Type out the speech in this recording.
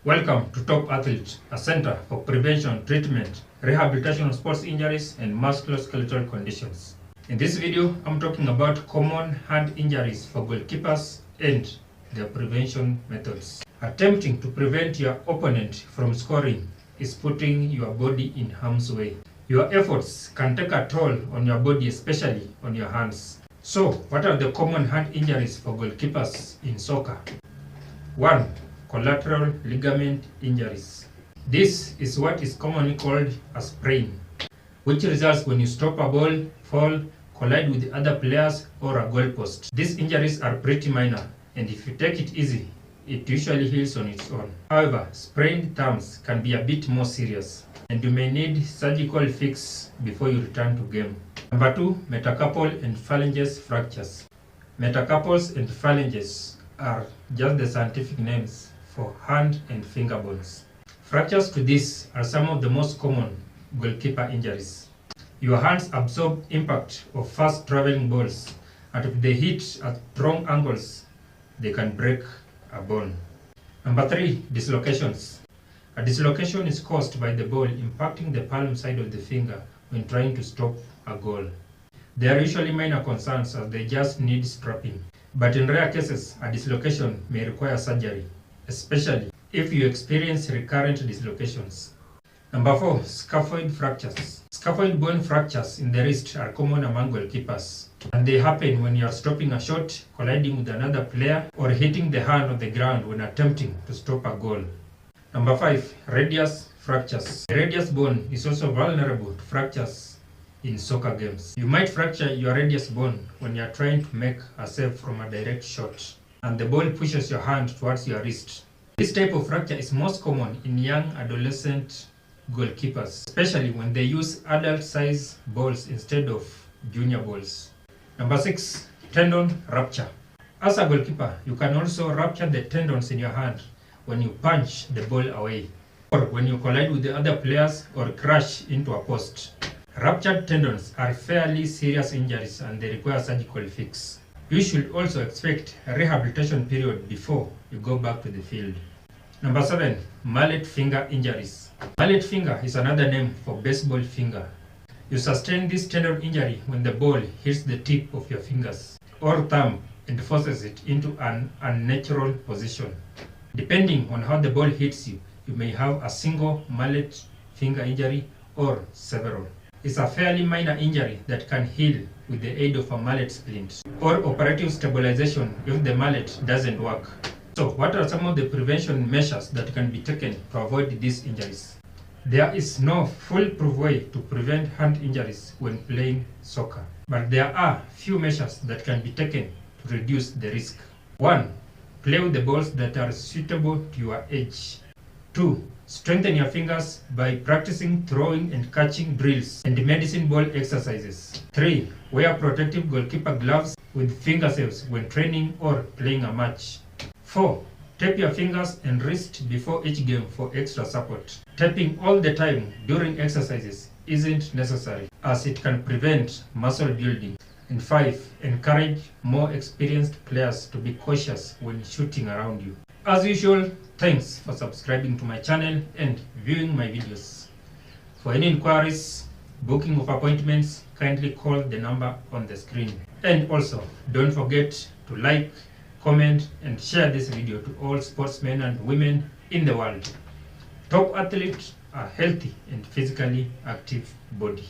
Welcome to Top Athlete, a center for prevention, treatment, rehabilitation of sports injuries and musculoskeletal conditions. In this video, I'm talking about common hand injuries for goalkeepers and their prevention methods. Attempting to prevent your opponent from scoring is putting your body in harm's way. Your efforts can take a toll on your body, especially on your hands. So, what are the common hand injuries for goalkeepers in soccer? 1. Collateral ligament injuries. This is what is commonly called a sprain, which results when you stop a ball, fall, collide with other players or a goalpost. These injuries are pretty minor, and if you take it easy, it usually heals on its own. However, sprained thumbs can be a bit more serious, and you may need surgical fix before you return to game. Number 2, metacarpal and phalanges fractures. Metacarpals and phalanges are just the scientific names for hand and finger bones. Fractures to this are some of the most common goalkeeper injuries. Your hands absorb impact of fast traveling balls, and if they hit at wrong angles, they can break a bone. Number 3, dislocations. A dislocation is caused by the ball impacting the palm side of the finger when trying to stop a goal. They are usually minor concerns as they just need strapping, but in rare cases, a dislocation may require surgery, especially if you experience recurrent dislocations. Number 4, scaphoid fractures. Scaphoid bone fractures in the wrist are common among goalkeepers, and they happen when you are stopping a shot, colliding with another player, or hitting the hand on the ground when attempting to stop a goal. Number 5, radius fractures. The radius bone is also vulnerable to fractures in soccer games. You might fracture your radius bone when you are trying to make a save from a direct shot, and the ball pushes your hand towards your wrist. This type of fracture is most common in young adolescent goalkeepers, especially when they use adult-size balls instead of junior balls. Number 6, tendon rupture. As a goalkeeper, you can also rupture the tendons in your hand when you punch the ball away, or when you collide with the other players or crash into a post. Ruptured tendons are fairly serious injuries and they require surgical fix. You should also expect a rehabilitation period before you go back to the field. Number 7, mallet finger injuries. Mallet finger is another name for baseball finger. You sustain this tendon injury when the ball hits the tip of your fingers or thumb and forces it into an unnatural position. Depending on how the ball hits you, you may have a single mallet finger injury or several. It's a fairly minor injury that can heal with the aid of a mallet splint or operative stabilization if the mallet doesn't work. So, what are some of the prevention measures that can be taken to avoid these injuries? There is no foolproof way to prevent hand injuries when playing soccer, but there are few measures that can be taken to reduce the risk. 1. Play with the balls that are suitable to your age. 2. Strengthen your fingers by practicing throwing and catching drills and medicine ball exercises. 3. Wear protective goalkeeper gloves with finger saves when training or playing a match. 4. Tape your fingers and wrist before each game for extra support. Taping all the time during exercises isn't necessary as it can prevent muscle building. And 5. Encourage more experienced players to be cautious when shooting around you. As usual, thanks for subscribing to my channel and viewing my videos. For any inquiries, booking of appointments, kindly call the number on the screen. And also, don't forget to like, comment and share this video to all sportsmen and women in the world. Top Athlete, a healthy and physically active body.